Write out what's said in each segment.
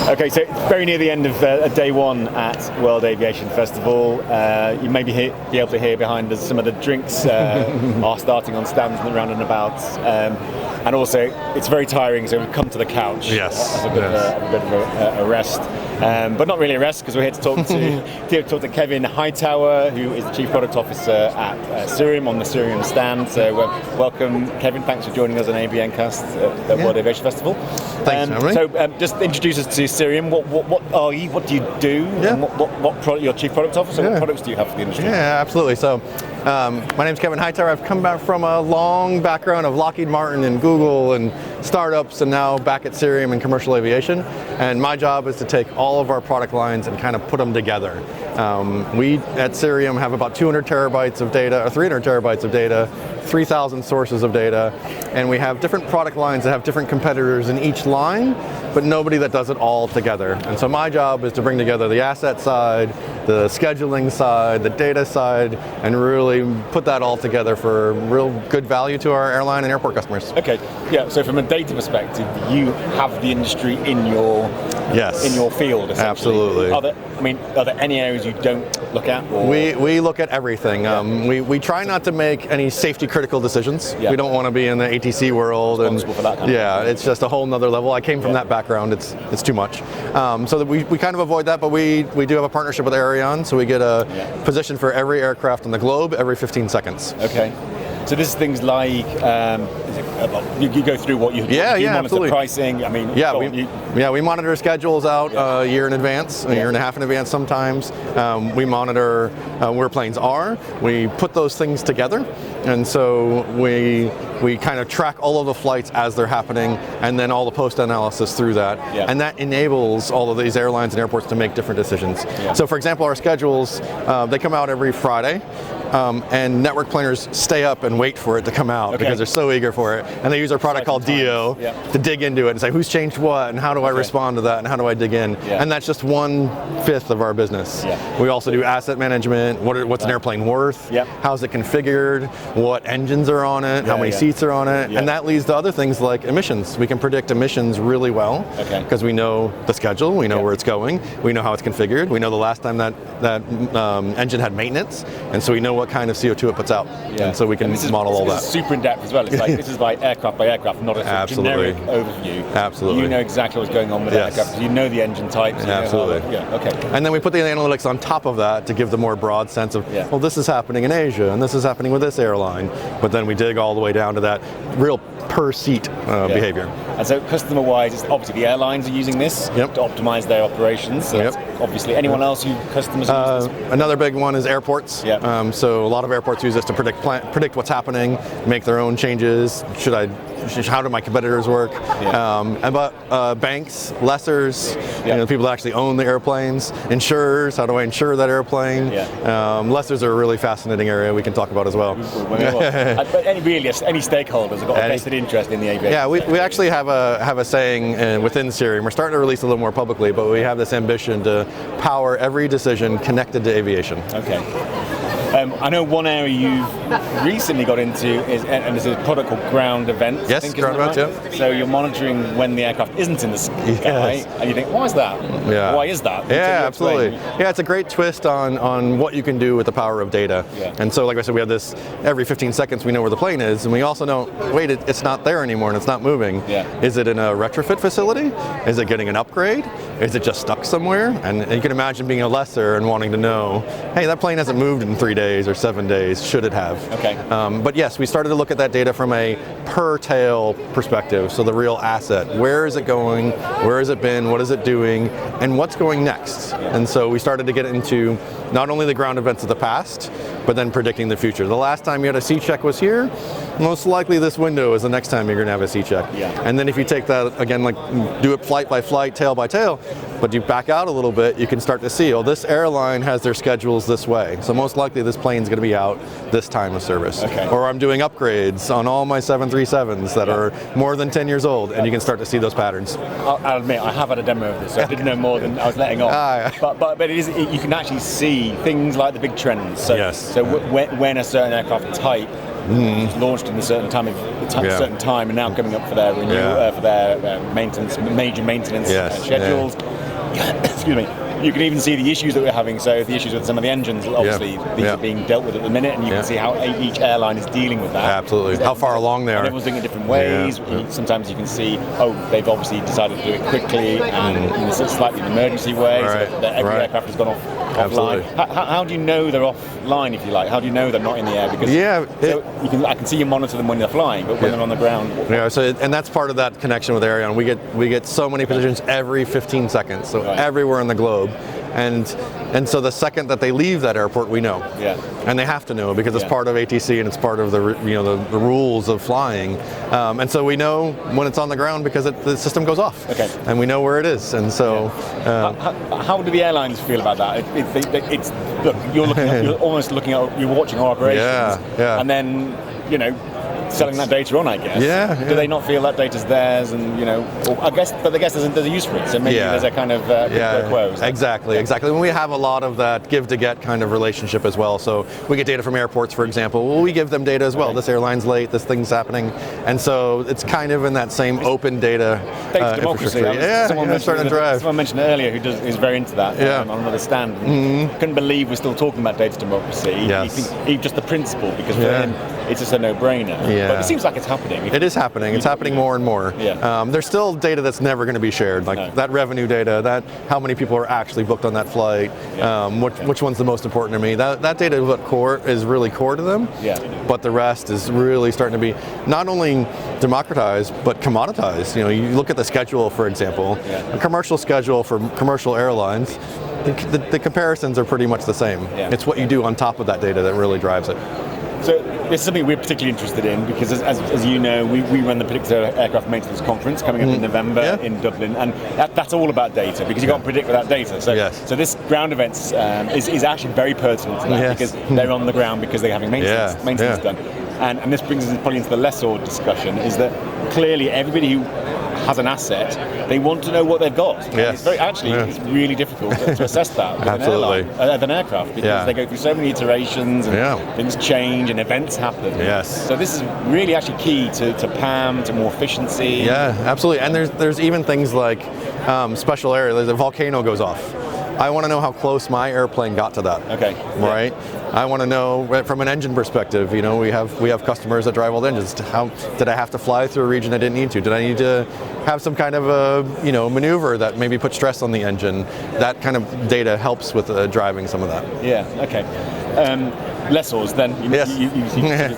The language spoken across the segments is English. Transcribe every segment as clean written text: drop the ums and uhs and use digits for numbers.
Okay, so very near the end of day one at World Aviation Festival. You may be able to hear behind us some of the drinks are starting on stands around and about. And also, it's very tiring, so we've come to the couch as a bit of a rest. But not really a rest, because we're here to talk to Kevin Hightower, who is the Chief Product Officer at Cirium on the Cirium stand. So welcome, Kevin. Thanks for joining us on ABN Cast at World Aviation Festival. Thanks, Henry. So just introduce us to Cirium. What are you? What do you do? And what product? You're Chief Product Officer. What products do you have for the industry? Yeah, absolutely. So my name's Kevin Hightower. I've come back from a long background of Lockheed Martin and Google and startups, and now back at Cirium in commercial aviation. And my job is to take all of our product lines and kind of put them together. We at Cirium have about 200 terabytes of data, or 300 terabytes of data, 3,000 sources of data, and we have different product lines that have different competitors in each line, but nobody that does it all together. And so my job is to bring together the asset side, the scheduling side, the data side, and really put that all together for real good value to our airline and airport customers. Okay, yeah, so from a data perspective, you have the industry in your field, essentially. Absolutely. Are there any areas you don't look at? Or? We look at everything. We try not to make any safety critical decisions. We don't want to be in the ATC world. Responsible for that kind of thing. It's just a whole nother level. I came from that background. It's too much. So that we kind of avoid that, but we do have a partnership with Ariane, so we get a position for every aircraft on the globe every 15 seconds. Okay. So this is things like you go through what you do. You monitor absolutely. Pricing. We monitor schedules out a year in advance, a year and a half in advance sometimes. We monitor where planes are. We put those things together, and so we kind of track all of the flights as they're happening, and then all the post-analysis through that. And that enables all of these airlines and airports to make different decisions. So for example, our schedules, they come out every Friday. And network planners stay up and wait for it to come out because they're so eager for it. And they use our product called Dio to dig into it and say, who's changed what, and how do I respond to that, and how do I dig in? And that's just 1/5 of our business. We also do asset management. What's an airplane worth? How's it configured? What engines are on it? How many seats are on it? And that leads to other things like emissions. We can predict emissions really well because we know the schedule, we know where it's going, we know how it's configured, we know the last time that engine had maintenance, and so we know what kind of CO2 it puts out, and so we can model all that. This is super in depth as well. It's like this is like aircraft by aircraft, not a generic overview. Absolutely. You know exactly what's going on with the aircraft. You know the engine types. Absolutely. And then we put the analytics on top of that to give the more broad sense of, well, this is happening in Asia, and this is happening with this airline. But then we dig all the way down to that real per seat behavior. And so customer-wise, it's obviously the airlines are using this to optimize their operations. So that's obviously anyone else who customers use this? Another big one is airports. So a lot of airports use this to predict what's happening, make their own changes. How do my competitors work? But banks, lessors, people that actually own the airplanes, insurers, how do I insure that airplane? Lessors are a really fascinating area we can talk about as well. But any stakeholders have got a vested interest in the aviation. Yeah, we actually have a saying within Cirium. We're starting to release a little more publicly, but we have this ambition to power every decision connected to aviation. Okay. I know one area you've recently got into is a product called ground events. Yes, ground events, So you're monitoring when the aircraft isn't in the sky, and you think, why is that? Why is that? Absolutely. It's a great twist on what you can do with the power of data. And so, like I said, we have this every 15 seconds we know where the plane is, and we also know, wait, it's not there anymore and it's not moving. Is it in a retrofit facility? Is it getting an upgrade? Is it just stuck somewhere? And you can imagine being a lessor and wanting to know, hey, that plane hasn't moved in 3 days or 7 days, should it have? But yes, we started to look at that data from a per tail perspective, so the real asset. Where is it going? Where has it been? What is it doing? And what's going next? And so we started to get into not only the ground events of the past, but then predicting the future. The last time you had a C-check was here, most likely this window is the next time you're going to have a C-check. And then if you take that, again, like do it flight by flight, tail by tail, but you back out a little bit, you can start to see, oh, this airline has their schedules this way, so most likely this plane's going to be out this time of service. Or I'm doing upgrades on all my 737s that are more than 10 years old, and you can start to see those patterns. I'll admit, I have had a demo of this, so I didn't know more than I was letting on. But you can actually see things like the big trends. So when a certain aircraft type launched in a certain time, certain time, and now coming up for their renewal, for their major maintenance schedules. Excuse me. You can even see the issues that we're having. So the issues with some of the engines, obviously, these are being dealt with at the minute, and you can see how each airline is dealing with that. Absolutely. How far along they are. Everyone's doing it different ways. Sometimes you can see, they've obviously decided to do it quickly and in a slightly emergency way. So that every aircraft has gone offline. How do you know they're offline, if you like? How do you know they're not in the air? Because I can see you monitor them when they're flying, but when they're on the ground. And that's part of that connection with Arion. We get so many positions every 15 seconds, so everywhere in the globe. And so the second that they leave that airport, we know. And they have to know because it's part of ATC and it's part of the rules of flying. And so we know when it's on the ground because the system goes off. And we know where it is. And so how do the airlines feel about that? Look, you're watching our operations, and then selling that data on, I guess. Do they not feel that data's theirs? And I guess there's a use for it. So maybe there's a kind of quid pro quo. Exactly. When we have a lot of that give to get kind of relationship as well. So we get data from airports, for example. Well, we give them data as well. This airline's late. This thing's happening, and so it's kind of in that same open data democracy. Someone mentioned earlier who's very into that on another stand. Couldn't believe we're still talking about data democracy. He just the principle, because for him it's just a no-brainer. But it seems like it's happening. It is happening. It's happening more and more. There's still data that's never going to be shared, like that revenue data, that how many people are actually booked on that flight, which one's the most important to me. That data is really core to them, but the rest is really starting to be not only democratized, but commoditized. You look at the schedule, for example, a commercial schedule for commercial airlines, the comparisons are pretty much the same. It's what you do on top of that data that really drives it. So this is something we're particularly interested in because, as you know, we run the Predictor Aircraft Maintenance Conference coming up in November in Dublin, and that's all about data because you can't predict without data. So this ground events is actually very pertinent to that because they're on the ground because they're having maintenance done. And this brings us probably into the lessor discussion, is that clearly everybody who has an asset, they want to know what they've got. It's really difficult to assess that with an aircraft because they go through so many iterations and things change and events happen. So this is really actually key to PAM, to more efficiency. Absolutely. And there's even things like special areas. A volcano goes off. I want to know how close my airplane got to that. Right? I want to know from an engine perspective. We have customers that drive old engines. How did I have to fly through a region I didn't need to? Did I need to have some kind of a maneuver that maybe put stress on the engine? That kind of data helps with driving some of that. Lessors, then you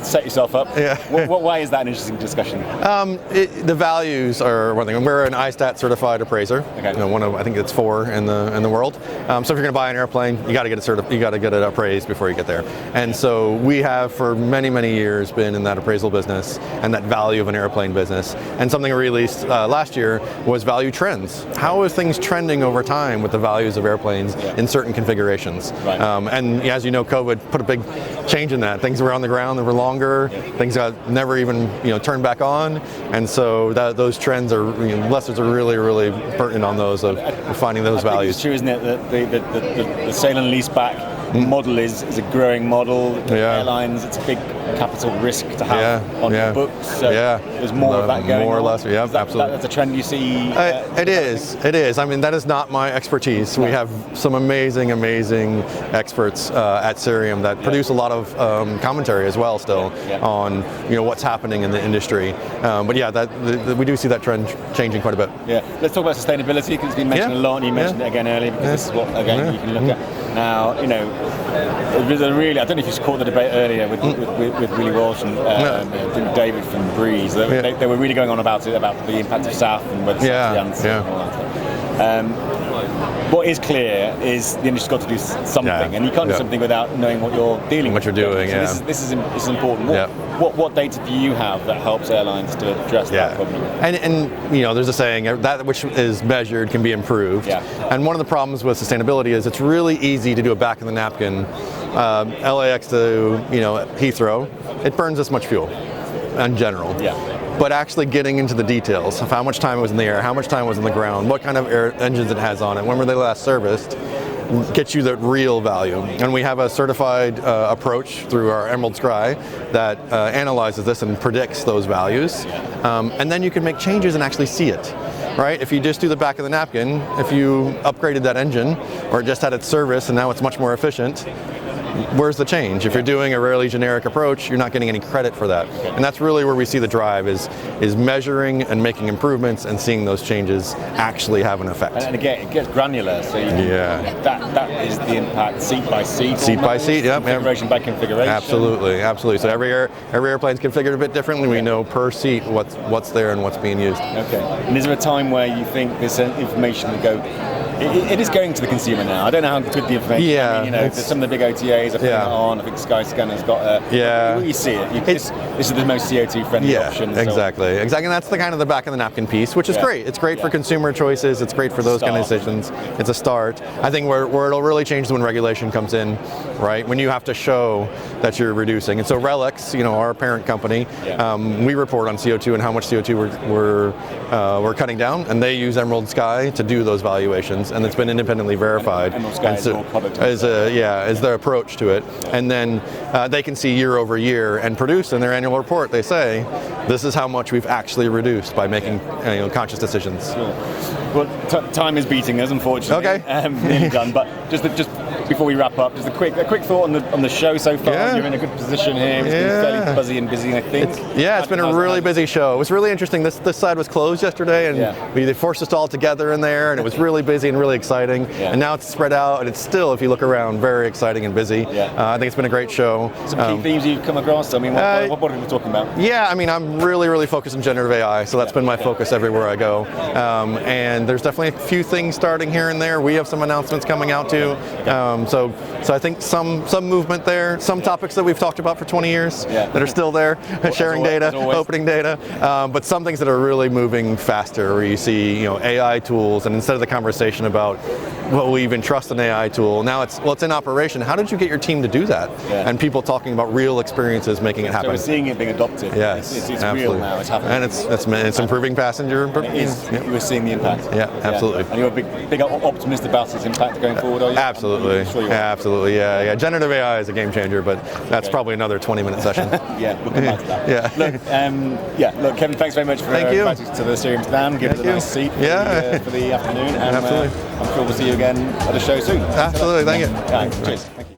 set yourself up. Why is that an interesting discussion? The values are one thing. We're an ISTAT certified appraiser. One of, I think it's 4 in the world. So if you're going to buy an airplane, you got to get it you got to get it appraised before you get there. And so we have for many years been in that appraisal business and that value of an airplane business. And something we released last year was value trends. How are things trending over time with the values of airplanes in certain configurations? And as you know, COVID put a big change in that. Things were on the ground that were longer. Things got never even turned back on, and so those trends are lessors are really pertinent on those of finding those values. It's true, isn't it, that the sale and lease back model is a growing model. Airlines, it's a big capital risk to have on your books. So there's more of that going on. More or less, absolutely. That's a trend you see. It is. I mean, that is not my expertise. We have some amazing experts at Cirium that produce a lot of commentary as well still on what's happening in the industry. But we do see that trend changing quite a bit. Let's talk about sustainability because it's been mentioned a lot, and you mentioned it again earlier because this is what you can look at. Now, there's I don't know if you caught the debate earlier with Willie Walsh and David from Breeze. They were really going on about the impact of SAF and whether and all that stuff. What is clear is the industry's got to do something, and you can't do something without knowing what you're dealing with. What you're doing, so this is important. What data do you have that helps airlines to address that problem? And there's a saying, that which is measured can be improved. And one of the problems with sustainability is it's really easy to do a back of the napkin, LAX to Heathrow. It burns this much fuel in general. But actually getting into the details of how much time it was in the air, how much time was in the ground, what kind of engines it has on it, when were they last serviced, get you the real value. And we have a certified approach through our Emerald Sky that analyzes this and predicts those values. And then you can make changes and actually see it. Right? If you just do the back of the napkin, if you upgraded that engine or just had its service and now it's much more efficient, where's the change? If you're doing a really generic approach, you're not getting any credit for that. And that's really where we see the drive is measuring and making improvements and seeing those changes actually have an effect. And again, it gets granular, so that is the impact, seat by seat. Seat by seat, yeah. Configuration by configuration. Absolutely, absolutely. So every airplane's configured a bit differently. We know per seat what's there and what's being used. Okay. And is there a time where you think this information would go, it is going to the consumer now. I don't know how good the information is. I mean, there's some of the big OTAs are putting it on. I think Skyscanner's got a... You see it. This is the most CO2 friendly option. Exactly. And that's the kind of the back of the napkin piece, which is great. It's great for consumer choices. It's great for those kind of decisions. It's a start. I think where it'll really change is when regulation comes in, right? When you have to show that you're reducing. And so Relics, our parent company, we report on CO2 and how much CO2 we're cutting down, and they use Emerald Sky to do those valuations. And it's been independently verified. Emerald Sky is more product is their approach to it. And then they can see year over year and produce in their annual report. They say, this is how much we've actually reduced by making conscious decisions. Sure. Well, time is beating us, unfortunately. Okay. Nearly done. But just before we wrap up, just a quick thought on the show so far. You're in a good position here. It's been fairly buzzy and busy, I think. It's been a really busy show. It was really interesting. This side was closed yesterday, and they forced us all together in there, and it was really busy and really exciting. And now it's spread out, and it's still, if you look around, very exciting and busy. I think it's been a great show. Some key themes you've come across. I mean, what are we talking about? Yeah, I mean, I'm really focused on generative AI, so that's been my focus everywhere I go. And there's definitely a few things starting here and there. We have some announcements coming out too. So I think some movement there, some topics that we've talked about for 20 years that are still there, sharing data, opening data, but some things that are really moving faster, where you see AI tools, and instead of the conversation about, well, we even trust an AI tool, now it's in operation. How did you get your team to do that? And people talking about real experiences making it happen. So we're seeing it being adopted. Yes, it's real now. It's happening. And it's improving passenger. We're seeing the impact. Yeah, absolutely. And you're a big optimist about its impact going forward, are you? Absolutely. Sure you are. Absolutely. Yeah. Generative AI is a game changer, but that's probably another 20-minute session. We'll come back to that. Look, Kevin, thanks very much for inviting us to the Cirium stand. Give us a nice seat for the afternoon. And absolutely. I'm sure we'll see you again at the show soon. Absolutely. Thank you. Cheers.